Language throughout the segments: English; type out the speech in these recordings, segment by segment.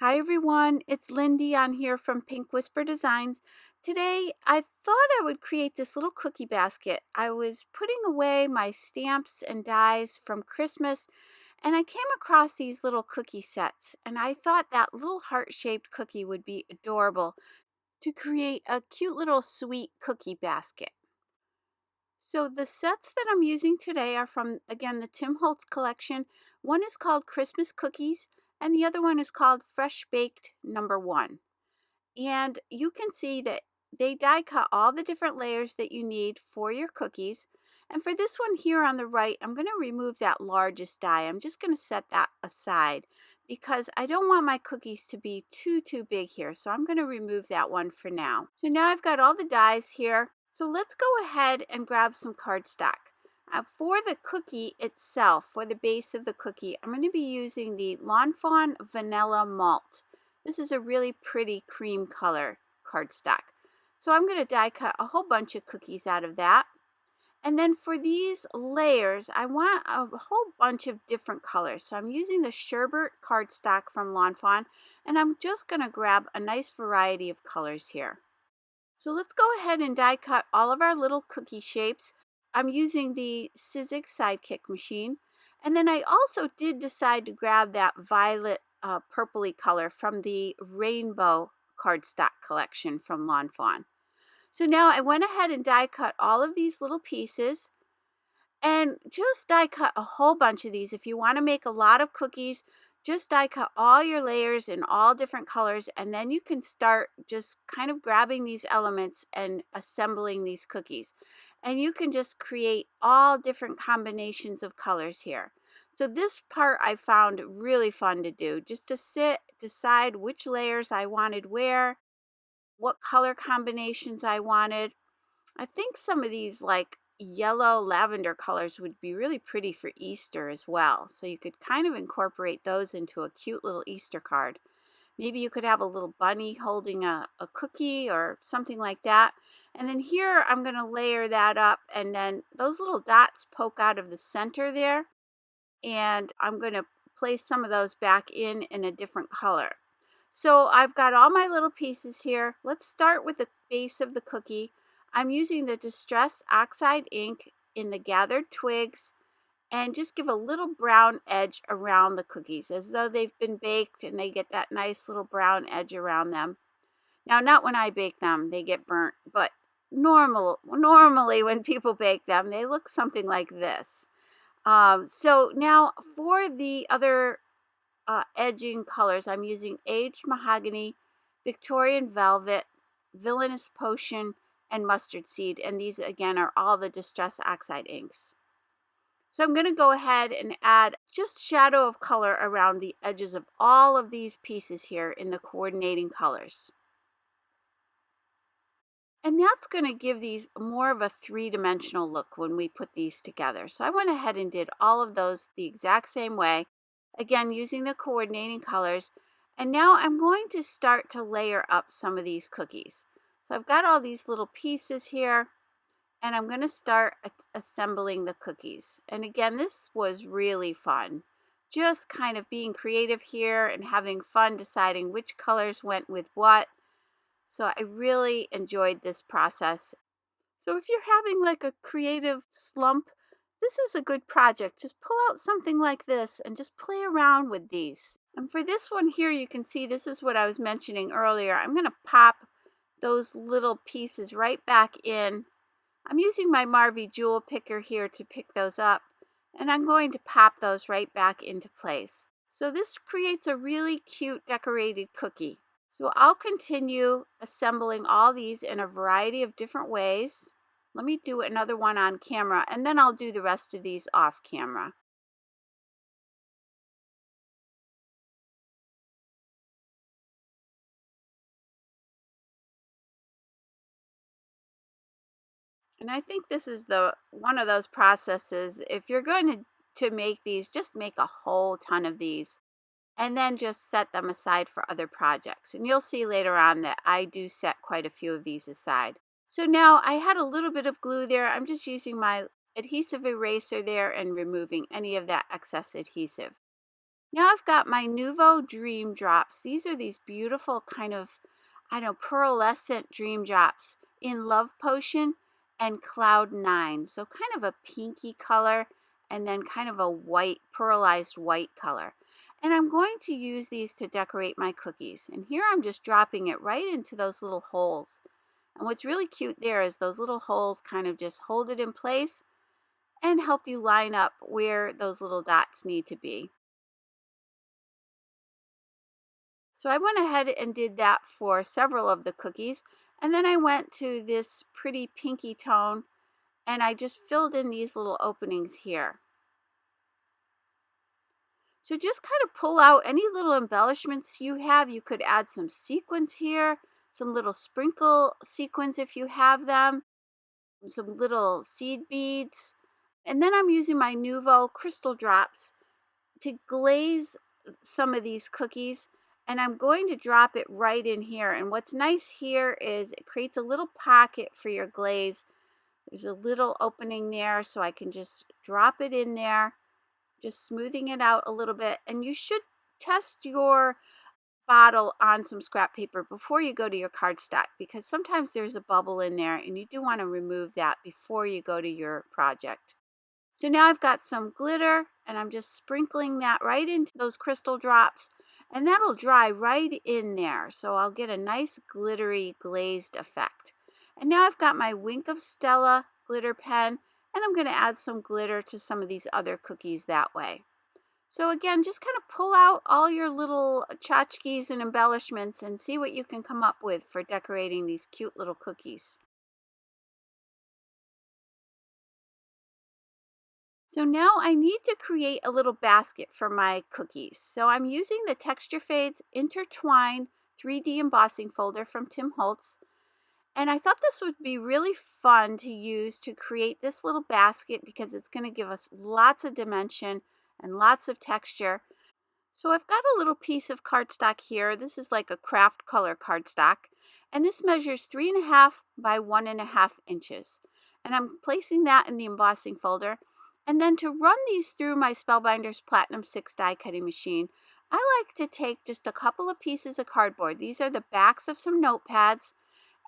Hi everyone, it's Lindy on here from Pink Whisper Designs. Today I thought I would create this little cookie basket. I was putting away my stamps and dies from Christmas and I came across these little cookie sets and I thought that little heart-shaped cookie would be adorable to create a cute little sweet cookie basket. So the sets that I'm using today are from, again, the Tim Holtz collection. One is called Christmas Cookies, and the other one is called Fresh Baked Number One. And you can see that they die cut all the different layers that you need for your cookies. And for this one here on the right, I'm going to remove that largest die. I'm just going to set that aside because I don't want my cookies to be too big here. So I'm going to remove that one for now. So now I've got all the dies here. So let's go ahead and grab some cardstock. For the cookie itself, for the base of the cookie, I'm going to be using the Fawn Vanilla Malt. This is a really pretty cream color cardstock. So I'm going to die cut a whole bunch of cookies out of that. And then for these layers, I want a whole bunch of different colors. So I'm using the Sherbet cardstock from Fawn, and I'm just going to grab a nice variety of colors here. So let's go ahead and die cut all of our little cookie shapes. I'm using the Sizzix Sidekick machine. And then I also did decide to grab that violet purpley color from the Rainbow cardstock collection from Fawn. So now I went ahead and die cut all of these little pieces and just die cut a whole bunch of these. If you want to make a lot of cookies, just die cut all your layers in all different colors, and then you can start just kind of grabbing these elements and assembling these cookies. And you can just create all different combinations of colors here. So this part I found really fun to do, just to sit, decide which layers I wanted where, what color combinations I wanted. I think some of these like yellow lavender colors would be really pretty for Easter as well. So you could kind of incorporate those into a cute little Easter card. Maybe you could have a little bunny holding a cookie or something like that. And then here I'm going to layer that up, and then those little dots poke out of the center there. And I'm going to place some of those back in a different color. So I've got all my little pieces here. Let's start with the base of the cookie. I'm using the Distress Oxide ink in the Gathered Twigs and just give a little brown edge around the cookies as though they've been baked and they get that nice little brown edge around them. Now, not when I bake them, they get burnt, but normally when people bake them, they look something like this. So now for the other edging colors, I'm using Aged Mahogany, Victorian Velvet, Villainous Potion, and Mustard Seed. And these, again, are all the Distress Oxide inks. So I'm going to go ahead and add just shadow of color around the edges of all of these pieces here in the coordinating colors. And that's going to give these more of a three-dimensional look when we put these together. So I went ahead and did all of those the exact same way, again using the coordinating colors. And now I'm going to start to layer up some of these cookies. So I've got all these little pieces here, and I'm going to start assembling the cookies. And again, this was really fun. Just kind of being creative here and having fun deciding which colors went with what. So I really enjoyed this process. So if you're having like a creative slump, this is a good project. Just pull out something like this and just play around with these. And for this one here, you can see this is what I was mentioning earlier. I'm going to pop those little pieces right back in. I'm using my Marvy Jewel Picker here to pick those up, and I'm going to pop those right back into place. So this creates a really cute decorated cookie. So I'll continue assembling all these in a variety of different ways. Let me do another one on camera, and then I'll do the rest of these off camera. And I think this is the one of those processes, if you're going to make these, just make a whole ton of these and then just set them aside for other projects. And you'll see later on that I do set quite a few of these aside. So now I had a little bit of glue there. I'm just using my adhesive eraser there and removing any of that excess adhesive. Now I've got my Nouveau Dream Drops. These are these beautiful kind of, I don't know, pearlescent dream drops in Love Potion and Cloud 9. So kind of a pinky color and then kind of a white, pearlized white color. And I'm going to use these to decorate my cookies. And here I'm just dropping it right into those little holes. And what's really cute there is those little holes kind of just hold it in place and help you line up where those little dots need to be. So I went ahead and did that for several of the cookies. And then I went to this pretty pinky tone and I just filled in these little openings here. So just kind of pull out any little embellishments you have. You could add some sequins here, some little sprinkle sequins if you have them, some little seed beads. And then I'm using my Nouveau crystal drops to glaze some of these cookies, and I'm going to drop it right in here. And what's nice here is it creates a little pocket for your glaze. There's a little opening there, so I can just drop it in there, just smoothing it out a little bit. And you should test your bottle on some scrap paper before you go to your cardstock, because sometimes there's a bubble in there and you do want to remove that before you go to your project. So now I've got some glitter and I'm just sprinkling that right into those crystal drops, and that'll dry right in there. So I'll get a nice glittery glazed effect. And now I've got my Wink of Stella glitter pen, and I'm going to add some glitter to some of these other cookies that way. So again, just kind of pull out all your little tchotchkes and embellishments and see what you can come up with for decorating these cute little cookies. So now I need to create a little basket for my cookies. So I'm using the Texture Fades Intertwine 3D embossing folder from Tim Holtz. And I thought this would be really fun to use to create this little basket because it's going to give us lots of dimension and lots of texture. So I've got a little piece of cardstock here. This is like a craft color cardstock. And this measures 3.5 by 1.5 inches. And I'm placing that in the embossing folder. And then to run these through my Spellbinders Platinum 6 die cutting machine, I like to take just a couple of pieces of cardboard. These are the backs of some notepads.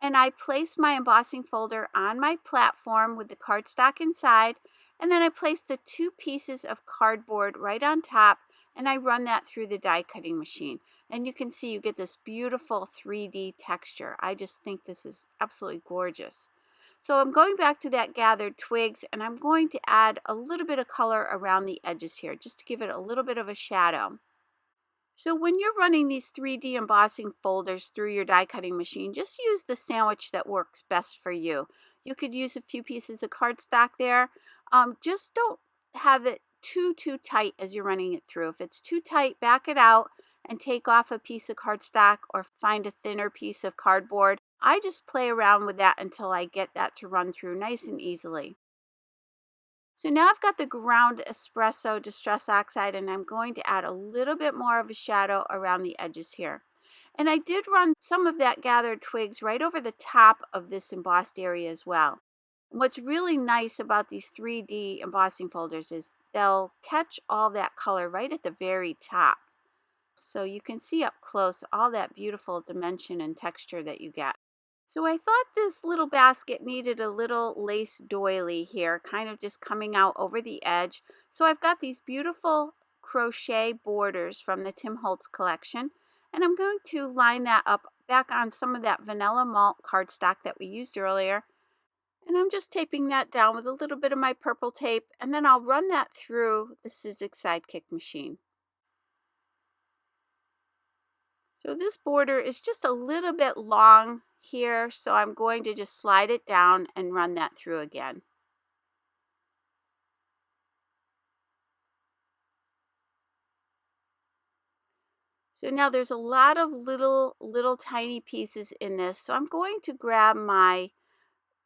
And I place my embossing folder on my platform with the cardstock inside. And then I place the 2 pieces of cardboard right on top, and I run that through the die cutting machine. And you can see you get this beautiful 3D texture. I just think this is absolutely gorgeous. So I'm going back to that gathered twigs, and I'm going to add a little bit of color around the edges here, just to give it a little bit of a shadow. So when you're running these 3D embossing folders through your die cutting machine, just use the sandwich that works best for you. You could use a few pieces of cardstock there. Just don't have it too tight as you're running it through. If it's too tight, back it out and take off a piece of cardstock or find a thinner piece of cardboard. I just play around with that until I get that to run through nice and easily. So now I've got the ground espresso distress oxide, and I'm going to add a little bit more of a shadow around the edges here. And I did run some of that gathered twigs right over the top of this embossed area as well. What's really nice about these 3D embossing folders is they'll catch all that color right at the very top. So you can see up close all that beautiful dimension and texture that you get. So I thought this little basket needed a little lace doily here, kind of just coming out over the edge. So I've got these beautiful crochet borders from the Tim Holtz collection, and I'm going to line that up back on some of that vanilla malt cardstock that we used earlier. And I'm just taping that down with a little bit of my purple tape, and then I'll run that through the Sizzix Sidekick machine. So this border is just a little bit long here, so I'm going to just slide it down and run that through again. So now there's a lot of little tiny pieces in this, so I'm going to grab my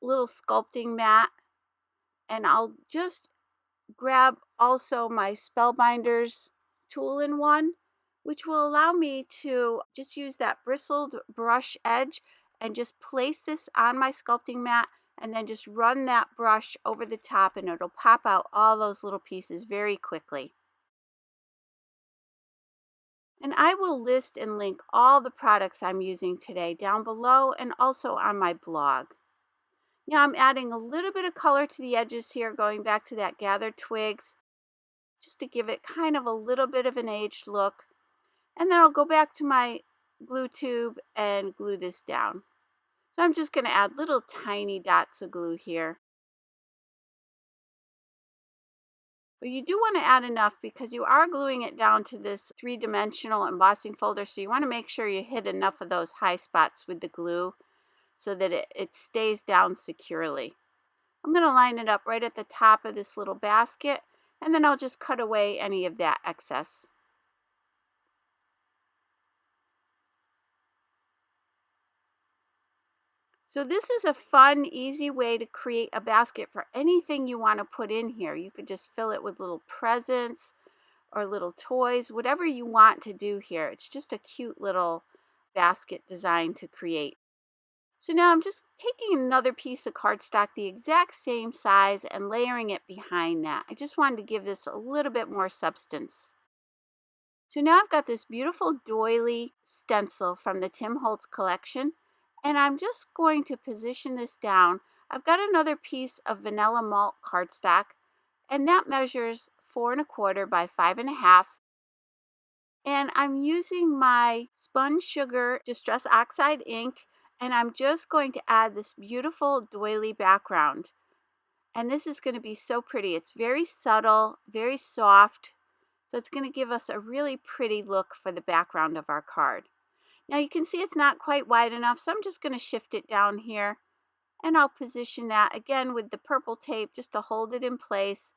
little sculpting mat, and I'll just grab also my Spellbinders tool-in-one, which will allow me to just use that bristled brush edge and just place this on my sculpting mat and then just run that brush over the top, and it'll pop out all those little pieces very quickly. And I will list and link all the products I'm using today down below and also on my blog. Now I'm adding a little bit of color to the edges here, going back to that gathered twigs, just to give it kind of a little bit of an aged look. And then I'll go back to my glue tube and glue this down. So I'm just going to add little tiny dots of glue here. But you do want to add enough because you are gluing it down to this three-dimensional embossing folder. So you want to make sure you hit enough of those high spots with the glue so that it stays down securely. I'm going to line it up right at the top of this little basket, and then I'll just cut away any of that excess. So this is a fun, easy way to create a basket for anything you want to put in here. You could just fill it with little presents or little toys, whatever you want to do here. It's just a cute little basket design to create. So now I'm just taking another piece of cardstock the exact same size and layering it behind that. I just wanted to give this a little bit more substance. So now I've got this beautiful doily stencil from the Holtz collection, and I'm just going to position this down. I've got another piece of vanilla malt cardstock, and that measures 4¼ by 5½. And I'm using my Spun Sugar Distress Oxide ink, and I'm just going to add this beautiful doily background. And this is going to be so pretty. It's very subtle, very soft. So it's going to give us a really pretty look for the background of our card. Now you can see it's not quite wide enough, so I'm just going to shift it down here. And I'll position that again with the purple tape just to hold it in place.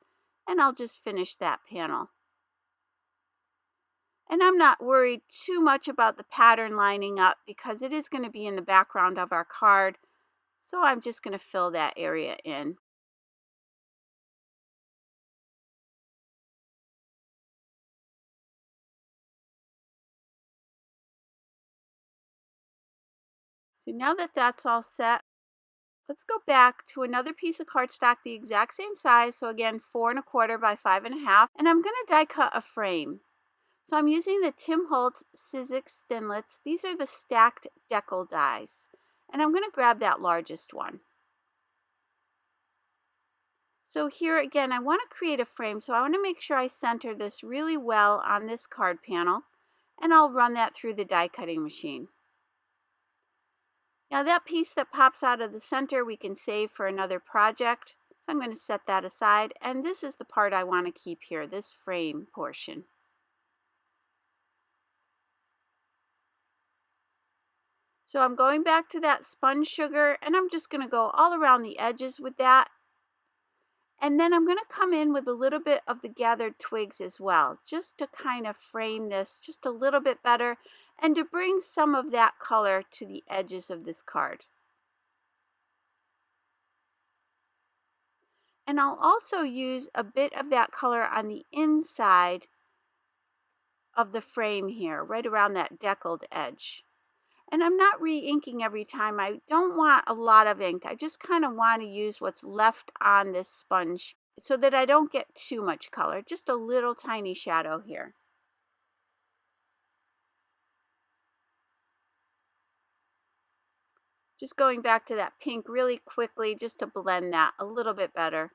And I'll just finish that panel. And I'm not worried too much about the pattern lining up because it is going to be in the background of our card. So I'm just going to fill that area in. So now that that's all set, let's go back to another piece of cardstock the exact same size. So again, 4¼ by 5½. And I'm going to die cut a frame. So I'm using the Holtz Sizzix Thinlits. These are the stacked Deckle dies. And I'm going to grab that largest one. So here again, I want to create a frame. So I want to make sure I center this really well on this card panel. And I'll run that through the die cutting machine. Now that piece that pops out of the center we can save for another project. So I'm going to set that aside. And this is the part I want to keep here, this frame portion. So I'm going back to that spun sugar and I'm just going to go all around the edges with that. And then I'm going to come in with a little bit of the gathered twigs as well, just to kind of frame this just a little bit better and to bring some of that color to the edges of this card. And I'll also use a bit of that color on the inside of the frame here, right around that deckled edge. And I'm not re-inking every time. I don't want a lot of ink. I just kind of want to use what's left on this sponge so that I don't get too much color. Just a little tiny shadow here. Just going back to that pink really quickly just to blend that a little bit better.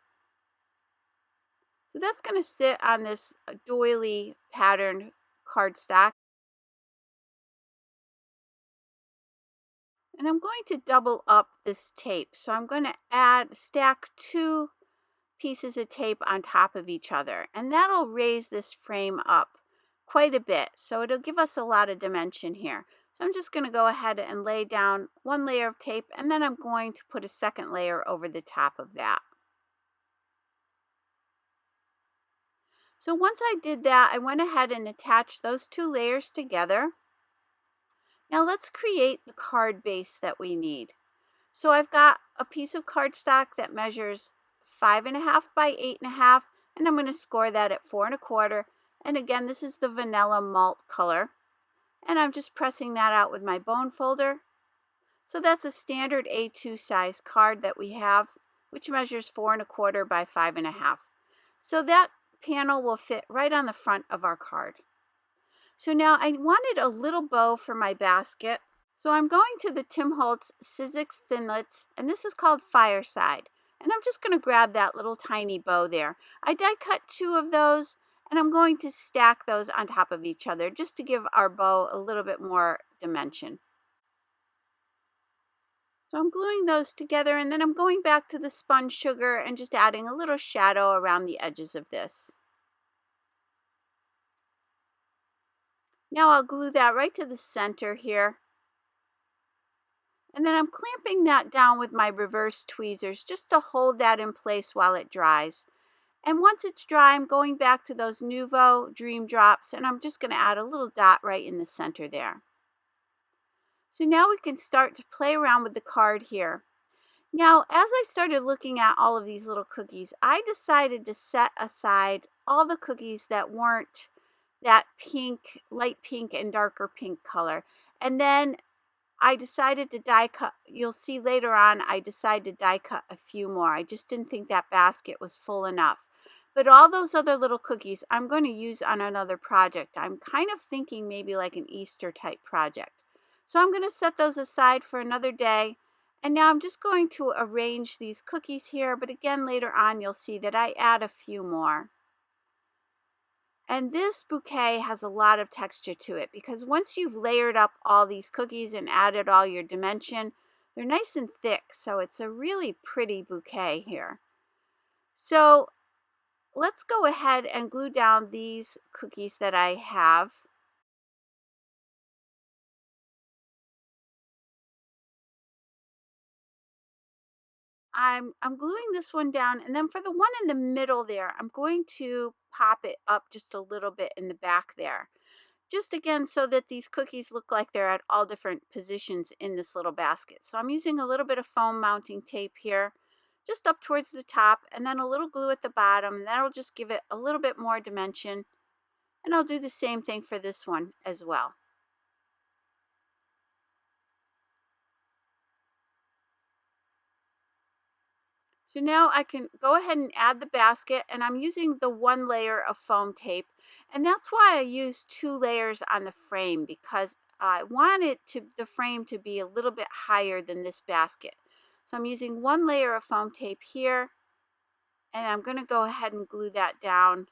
So that's going to sit on this doily pattern cardstock. And I'm going to double up this tape. So I'm going to stack 2 pieces of tape on top of each other. And that'll raise this frame up quite a bit. So it'll give us a lot of dimension here. So I'm just going to go ahead and lay down 1 layer of tape. And then I'm going to put a second layer over the top of that. So once I did that, I went ahead and attached those 2 layers together. Now let's create the card base that we need. So I've got a piece of cardstock that measures 5½ by 8½, and I'm going to score that at 4¼ And again, this is the vanilla malt color. And I'm just pressing that out with my bone folder. So that's a standard A2 size card that we have, which measures 4¼ by 5½. So that panel will fit right on the front of our card. So now I wanted a little bow for my basket. So I'm going to the Tim Holtz Sizzix Thinlits, and this is called Fireside. And I'm just going to grab that little tiny bow there. I die cut 2 of those, and I'm going to stack those on top of each other just to give our bow a little bit more dimension. So I'm gluing those together, and then I'm going back to the spun sugar and just adding a little shadow around the edges of this. Now I'll glue that right to the center here. And then I'm clamping that down with my reverse tweezers just to hold that in place while it dries. And once it's dry, I'm going back to those Nuvo Dream Drops, and I'm just going to add a little dot right in the center there. So now we can start to play around with the card here. Now, as I started looking at all of these little cookies, I decided to set aside all the cookies that weren't that pink, light pink and darker pink color. And then I decided to die cut. You'll see later on, I decided to die cut a few more. I just didn't think that basket was full enough. But all those other little cookies I'm going to use on another project. I'm kind of thinking maybe like an Easter type project. So I'm going to set those aside for another day. And now I'm just going to arrange these cookies here. But again, later on, you'll see that I add a few more. And this bouquet has a lot of texture to it because once you've layered up all these cookies and added all your dimension, they're nice and thick. So it's a really pretty bouquet here. So let's go ahead and glue down these cookies that I have. I'm gluing this one down, and then for the one in the middle there, I'm going to pop it up just a little bit in the back there. Just again so that these cookies look like they're at all different positions in this little basket. So I'm using a little bit of foam mounting tape here, just up towards the top, and then a little glue at the bottom, and that'll just give it a little bit more dimension. And I'll do the same thing for this one as well. So now I can go ahead and add the basket, and I'm using the 1 layer of foam tape. And that's why I use 2 layers on the frame, because I want the frame to be a little bit higher than this basket. So I'm using 1 layer of foam tape here, and I'm going to go ahead and glue that down.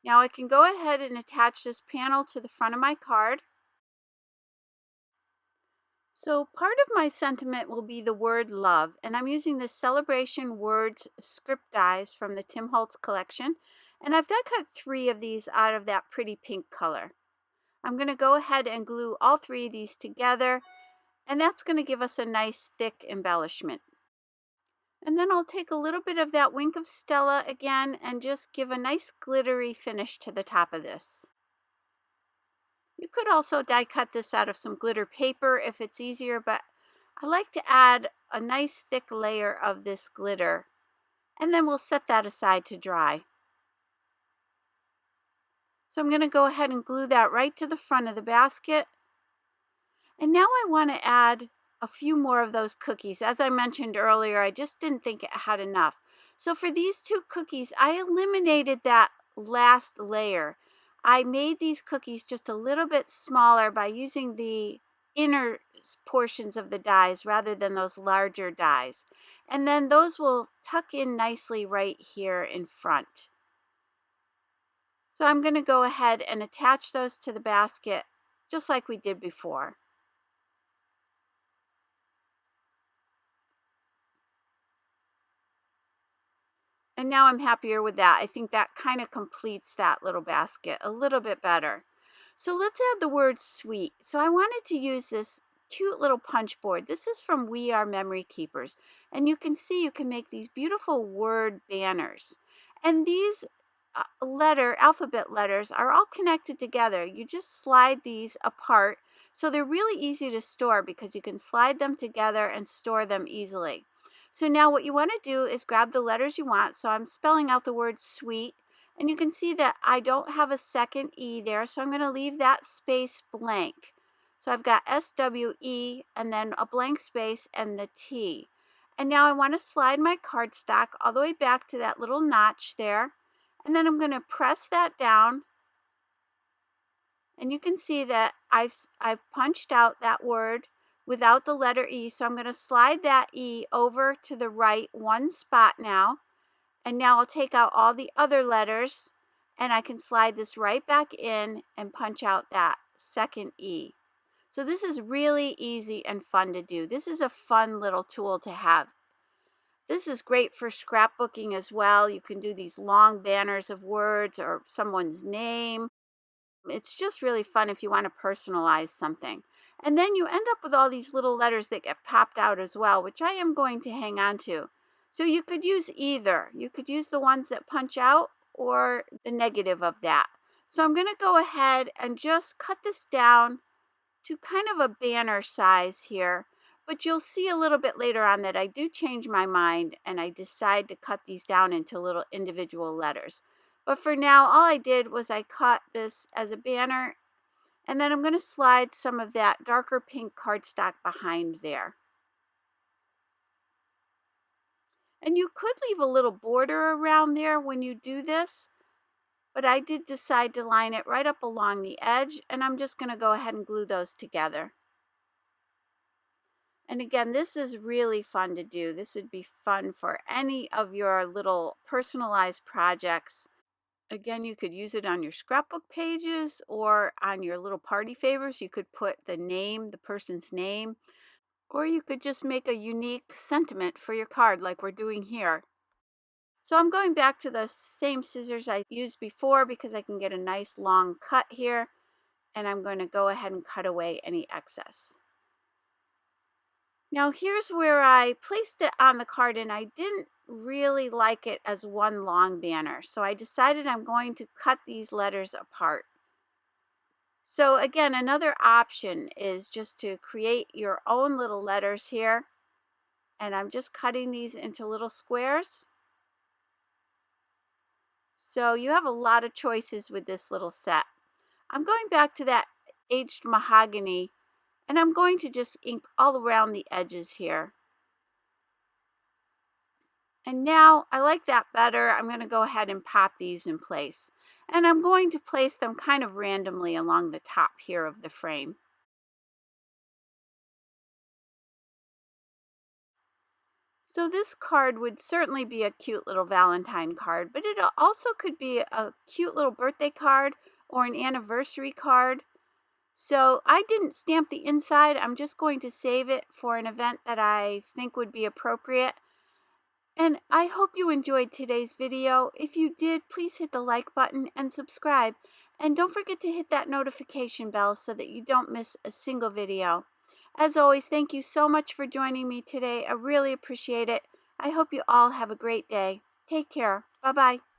Now I can go ahead and attach this panel to the front of my card. So part of my sentiment will be the word love, and I'm using the Celebration Words script dies from the Tim Holtz collection, and I've die cut 3 of these out of that pretty pink color. I'm going to go ahead and glue all 3 of these together, and that's going to give us a nice thick embellishment. And then I'll take a little bit of that Wink of Stella again and just give a nice glittery finish to the top of this. You could also die cut this out of some glitter paper if it's easier, but I like to add a nice thick layer of this glitter, and then we'll set that aside to dry. So I'm going to go ahead and glue that right to the front of the basket. And now I want to add a few more of those cookies. As I mentioned earlier, I just didn't think it had enough. So for these 2 cookies, I eliminated that last layer. I made these cookies just a little bit smaller by using the inner portions of the dies rather than those larger dies. And then those will tuck in nicely right here in front. So I'm going to go ahead and attach those to the basket just like we did before. And now I'm happier with that. I think that kind of completes that little basket a little bit better. So let's add the word sweet. So I wanted to use this cute little punch board. This is from We Are Memory Keepers. And you can see you can make these beautiful word banners. And these alphabet letters are all connected together. You just slide these apart. So they're really easy to store because you can slide them together and store them easily. So now what you want to do is grab the letters you want. So I'm spelling out the word sweet. And you can see that I don't have a second E there. So I'm going to leave that space blank. So I've got SWE and then a blank space and the T. And now I want to slide my cardstock all the way back to that little notch there. And then I'm going to press that down. And you can see that I've punched out that word without the letter E. So I'm going to slide that E over to the right one spot now. And now I'll take out all the other letters and I can slide this right back in and punch out that second E. So this is really easy and fun to do. This is a fun little tool to have. This is great for scrapbooking as well. You can do these long banners of words or someone's name. It's just really fun if you want to personalize something. And then you end up with all these little letters that get popped out as well, which I am going to hang on to. So you could use either. You could use the ones that punch out or the negative of that. So I'm going to go ahead and just cut this down to kind of a banner size here. But you'll see a little bit later on that I do change my mind and I decide to cut these down into little individual letters. But for now, all I did was I cut this as a banner, and then I'm going to slide some of that darker pink cardstock behind there. And you could leave a little border around there when you do this, but I did decide to line it right up along the edge, and I'm just going to go ahead and glue those together. And again, this is really fun to do. This would be fun for any of your little personalized projects. Again, you could use it on your scrapbook pages or on your little party favors. You could put the name, the person's name, or you could just make a unique sentiment for your card like we're doing here. So I'm going back to the same scissors I used before because I can get a nice long cut here, and I'm going to go ahead and cut away any excess. Now here's where I placed it on the card, and I didn't really like it as one long banner. So I decided I'm going to cut these letters apart. So again, another option is just to create your own little letters here. And I'm just cutting these into little squares. So you have a lot of choices with this little set. I'm going back to that aged mahogany, and I'm going to just ink all around the edges here. And now I like that better. I'm going to go ahead and pop these in place. And I'm going to place them kind of randomly along the top here of the frame. So this card would certainly be a cute little Valentine card, but it also could be a cute little birthday card or an anniversary card. So I didn't stamp the inside. I'm just going to save it for an event that I think would be appropriate. And I hope you enjoyed today's video. If you did, please hit the like button and subscribe. And don't forget to hit that notification bell so that you don't miss a single video. As always, thank you so much for joining me today. I really appreciate it. I hope you all have a great day. Take care. Bye-bye.